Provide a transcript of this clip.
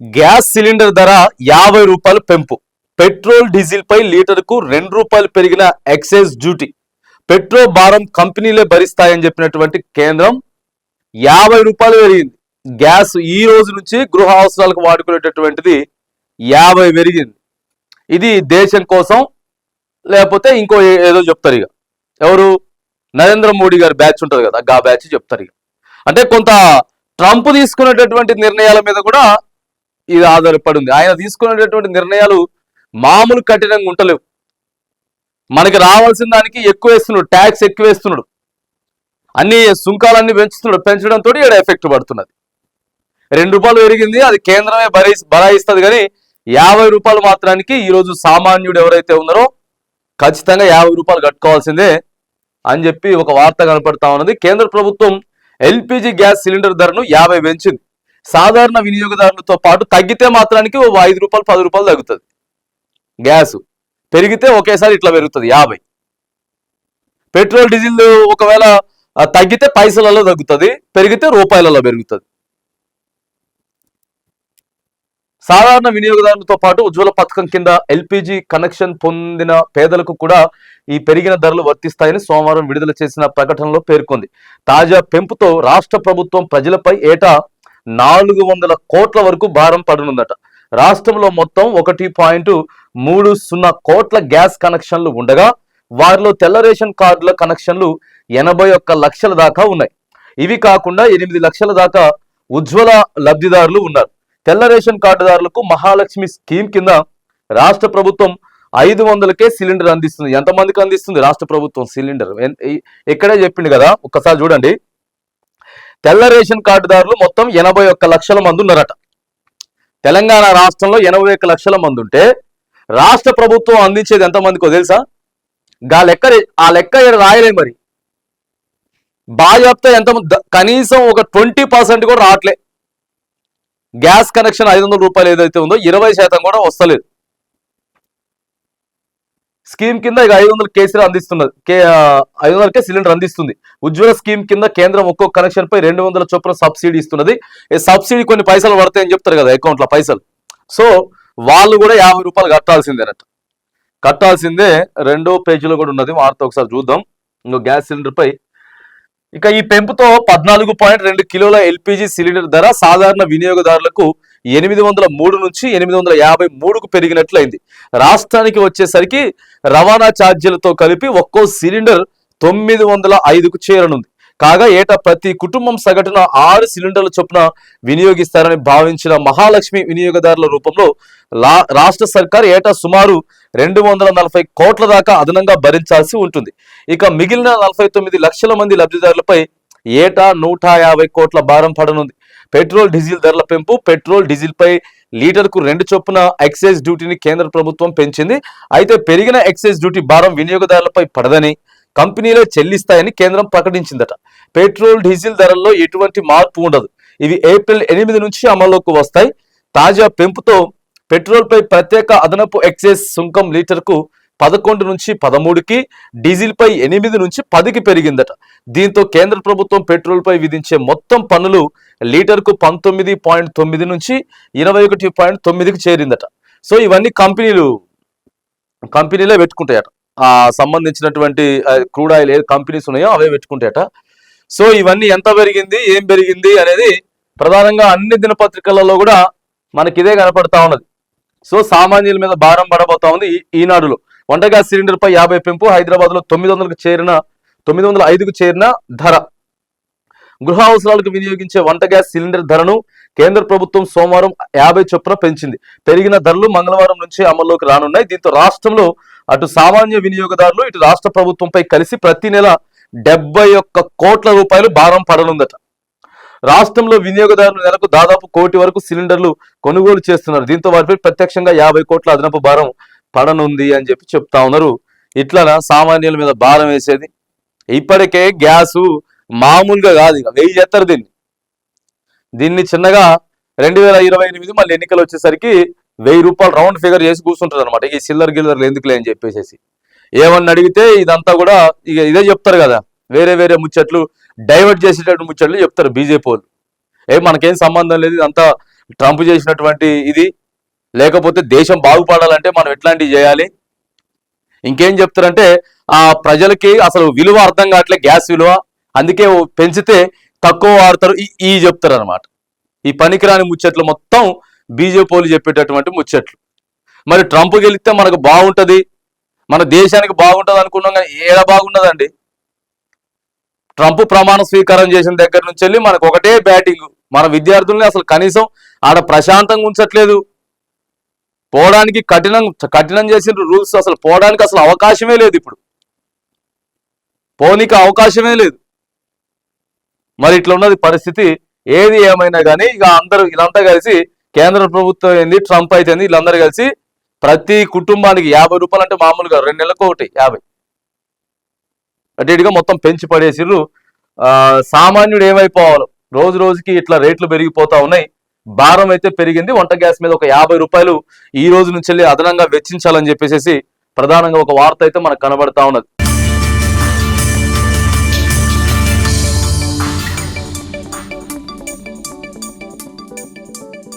Gas cylinder ధర 50 రూపాయలు పెంపు. పెట్రోల్ డీజిల్ పై లీటర్కు 2 రూపాయలు పెరిగిన ఎక్సైజ్ డ్యూటీ. పెట్రోల్ భారం కంపెనీలే భరిస్తాయని చెప్పినటువంటి కేంద్రం 50 రూపాయలు పెరిగింది. గ్యాస్ ఈ రోజు నుంచి గృహ అవసరాలకు వాడుకునేటటువంటిది 50 పెరిగింది. ఇది దేశం కోసం లేకపోతే ఇంకో ఏదో చెప్తారు. ఇక ఎవరు నరేంద్ర మోడీ గారి బ్యాచ్ ఉంటుంది కదా, ఆ బ్యాచ్ చెప్తారు. ఇక అంటే కొంత ట్రంప్ తీసుకునేటటువంటి నిర్ణయాల మీద కూడా ఇది ఆధారపడి ఉంది. ఆయన తీసుకునేటటువంటి నిర్ణయాలు మామూలు కఠినంగా ఉంటలేవు. మనకి రావాల్సిన దానికి ఎక్కువ వేస్తున్నాడు, ట్యాక్స్ ఎక్కువ వేస్తున్నాడు, అన్ని సుంకాలన్నీ పెంచుతున్నాడు. పెంచడంతో ఇక్కడ ఎఫెక్ట్ పడుతున్నది. 2 రూపాయలు పెరిగింది, అది కేంద్రమే భరాయిస్తుంది. కానీ 50 రూపాయలు మాత్రానికి ఈరోజు సామాన్యుడు ఎవరైతే ఉన్నారో ఖచ్చితంగా 50 రూపాయలు కట్టుకోవాల్సిందే అని చెప్పి ఒక వార్త కనపడతా ఉన్నది. కేంద్ర ప్రభుత్వం ఎల్పిజి గ్యాస్ సిలిండర్ ధరను 50 పెంచింది. సాధారణ వినియోగదారులతో పాటు తగ్గితే మాత్రానికి 5 రూపాయలు 10 రూపాయలు తగ్గుతుంది. గ్యాస్ పెరిగితే ఒకేసారి ఇట్లా పెరుగుతుంది 50. పెట్రోల్ డీజిల్ ఒకవేళ తగ్గితే పైసలలో తగ్గుతుంది, పెరిగితే రూపాయలలో పెరుగుతుంది. సాధారణ వినియోగదారులతో పాటు ఉజ్వల పథకం కింద ఎల్పిజి కనెక్షన్ పొందిన పేదలకు కూడా ఈ పెరిగిన ధరలు వర్తిస్తాయని సోమవారం విడుదల చేసిన ప్రకటనలో పేర్కొంది. తాజా పెంపుతో రాష్ట్ర ప్రభుత్వం ప్రజలపై ఏటా 400 కోట్ల వరకు భారం పడనుందట. రాష్ట్రంలో మొత్తం 1.30 కోట్ల గ్యాస్ కనెక్షన్లు ఉండగా వారిలో తెల్ల రేషన్ కార్డుల కనెక్షన్లు 81 లక్షల దాకా ఉన్నాయి. ఇవి కాకుండా 8 లక్షల దాకా ఉజ్వల లబ్ధిదారులు ఉన్నారు. తెల్ల రేషన్ కార్డుదారులకు మహాలక్ష్మి స్కీమ్ కింద రాష్ట్ర ప్రభుత్వం 500కే సిలిండర్ అందిస్తుంది. ఎంతమందికి అందిస్తుంది రాష్ట్ర ప్రభుత్వం సిలిండర్? ఇక్కడే చెప్పింది కదా, ఒక్కసారి చూడండి. తెల్ల రేషన్ కార్డుదారులు మొత్తం 81 లక్షల మంది ఉన్నారట. తెలంగాణ రాష్ట్రంలో 81 లక్షల మంది ఉంటే రాష్ట్ర ప్రభుత్వం అందించేది ఎంతమందికో తెలుసా? ఆ లెక్క రాయలే. మరి బాజాప్తా ఎంత, కనీసం ఒక 20% కూడా రావట్లే. గ్యాస్ కనెక్షన్ 500 రూపాయలు ఏదైతే ఉందో 20% కూడా వస్తలేదు. స్కీమ్ కింద ఇక 500 కేసీఆర్ అందిస్తున్నది, 500కే సిలిండర్ అందిస్తుంది. ఉజ్వల స్కీమ్ కింద కేంద్రం ఒక్కొక్క కనెక్షన్ పై 200 చొప్పున సబ్సిడీ ఇస్తున్నది. ఈ సబ్సిడీ కొన్ని పైసలు పడతాయని చెప్తారు కదా అకౌంట్లో పైసలు. సో వాళ్ళు కూడా 50 రూపాయలు కట్టాల్సిందేనట. కట్టాల్సిందే. 2వ పేజీలో కూడా ఉన్నది వార్త, ఒకసారి చూద్దాం. ఇంకో గ్యాస్ సిలిండర్ పై ఇక ఈ పెంపుతో 14.2 కిలోల ఎల్పిజి సిలిండర్ ధర సాధారణ వినియోగదారులకు 803 నుంచి 853కు పెరిగినట్లయింది. రాష్ట్రానికి వచ్చేసరికి రవాణా ఛార్జీలతో కలిపి ఒక్కో సిలిండర్ 905కు చేరనుంది. కాగా ఏటా ప్రతి కుటుంబం సగటున 6 సిలిండర్ల చొప్పున వినియోగిస్తారని భావించిన మహాలక్ష్మి వినియోగదారుల రూపంలో రాష్ట్ర సర్కార్ ఏటా సుమారు 240 కోట్ల దాకా అదనంగా భరించాల్సి ఉంటుంది. ఇక మిగిలిన 49 లక్షల మంది లబ్ధిదారులపై ఏటా 150 కోట్ల భారం పడనుంది. పెట్రోల్ డీజిల్ ధరల పెంపు. పెట్రోల్ డీజిల్ పై లీటర్కు 2 చొప్పున ఎక్సైజ్ డ్యూటీని కేంద్ర ప్రభుత్వం పెంచింది. అయితే పెరిగిన ఎక్సైజ్ డ్యూటీ భారం వినియోగదారులపై పడదని, కంపెనీలే చెల్లిస్తాయని కేంద్రం ప్రకటించిందట. పెట్రోల్ డీజిల్ ధరల్లో ఎటువంటి మార్పు ఉండదు. ఇవి ఏప్రిల్ 8 నుంచి అమల్లోకి వస్తాయి. తాజా పెంపుతో పెట్రోల్ పై ప్రత్యేక అదనపు ఎక్సైజ్ సుంకం లీటర్కు 11 నుంచి 13కి, డీజిల్ పై 8 నుంచి 10కి పెరిగిందట. దీంతో కేంద్ర ప్రభుత్వం పెట్రోల్ పై విధించే మొత్తం పన్నులు లీటర్కు 19.9 నుంచి 21.9కి చేరిందట. సో ఇవన్నీ కంపెనీలే పెట్టుకుంటాయట. సంబంధించినటువంటి క్రూడ్ ఆయిల్ ఏ కంపెనీస్ ఉన్నాయో అవే పెట్టుకుంటాయట. సో ఇవన్నీ ఎంత పెరిగింది, ఏం పెరిగింది అనేది ప్రధానంగా అన్ని దినపత్రికలలో కూడా మనకి ఇదే కనపడతా ఉన్నది. సో సామాన్యుల మీద భారం పడబోతా ఉంది. ఈనాడులో వంట గ్యాస్ సిలిండర్ పై 50 పెంపు. హైదరాబాద్ లో 905కు చేరిన ధర. గృహ అవసరాలకు వినియోగించే వంట గ్యాస్ సిలిండర్ ధరను కేంద్ర ప్రభుత్వం సోమవారం 50 చొప్పున పెంచింది. పెరిగిన ధరలు మంగళవారం నుంచి అమల్లోకి రానున్నాయి. దీంతో రాష్ట్రంలో అటు సామాన్య వినియోగదారులు, ఇటు రాష్ట్ర ప్రభుత్వంపై కలిసి ప్రతి నెల 71 కోట్ల రూపాయలు భారం పడనుందట. రాష్ట్రంలో వినియోగదారులు నెలకు దాదాపు 1 కోటి వరకు సిలిండర్లు కొనుగోలు చేస్తున్నారు. దీంతో వారిపై ప్రత్యక్షంగా 50 కోట్ల అదనపు భారం పడనుంది అని చెప్పి చెప్తా ఉన్నారు. ఇట్లా సామాన్యుల మీద భారం వేసేది. ఇప్పటికే గ్యాసు మామూలుగా కాదు, ఇక 1000 చేస్తారు దీన్ని చిన్నగా 2028 మళ్ళీ ఎన్నికలు వచ్చేసరికి 1000 రూపాయలు రౌండ్ ఫిగర్ చేసి కూర్చుంటారు అనమాట. ఈ సిల్లర్ గిల్లర్లు ఎందుకులే అని చెప్పేసి ఏమన్నా అడిగితే ఇదంతా కూడా ఇక ఇదే చెప్తారు కదా, వేరే ముచ్చట్లు డైవర్ట్ చేసేటట్టు ముచ్చట్లు చెప్తారు బీజేపీ వాళ్ళు. మనకేం సంబంధం లేదు, ఇదంతా ట్రంప్ చేసినటువంటి ఇది, లేకపోతే దేశం బాగుపడాలంటే మనం ఎట్లాంటివి చేయాలి, ఇంకేం చెప్తారంటే ఆ ప్రజలకి అసలు విలువ అర్థం కావట్లే, గ్యాస్ విలువ, అందుకే పెంచితే తక్కువ వాడతారు, ఈ చెప్తారు అనమాట. ఈ పనికిరాని ముచ్చట్లు మొత్తం బీజేపీ వాళ్ళు చెప్పేటటువంటి ముచ్చట్లు. మరి ట్రంప్ గెలిస్తే మనకు బాగుంటది, మన దేశానికి బాగుంటది అనుకున్నాం, కానీ ఏడ బాగుండదండి. ట్రంప్ ప్రమాణ స్వీకారం చేసిన దగ్గర నుంచి వెళ్ళి మనకు ఒకటే బ్యాటింగ్, మన విద్యార్థుల్ని అసలు కనీసం ఆడ ప్రశాంతంగా ఉంచట్లేదు. పోవడానికి కఠినం చేసిన రూల్స్, అసలు పోవడానికి అసలు అవకాశమే లేదు, ఇప్పుడు పోనీకి అవకాశమే లేదు. మరి ఇట్లా ఉన్నది పరిస్థితి. ఏది ఏమైనా కానీ ఇక అందరూ వీళ్ళంతా కలిసి, కేంద్ర ప్రభుత్వం ఏంది, ట్రంప్ అయితే వీళ్ళందరూ కలిసి ప్రతి కుటుంబానికి 50 రూపాయలు అంటే మామూలుగా 2 నెలలకు ఒకటి 50 అటుగా మొత్తం పెంచి పడేసిర్రు. సామాన్యుడు ఏమైపోవాలి, రోజు రోజుకి ఇట్లా రేట్లు పెరిగిపోతా ఉన్నాయి, భారం అయితే పెరిగింది. వంట గ్యాస్ మీద ఒక 50 రూపాయలు ఈ రోజు నుంచి అదనంగా వెచ్చించాలని చెప్పేసి ప్రధానంగా ఒక వార్త అయితే మనకు కనబడతా ఉన్నది.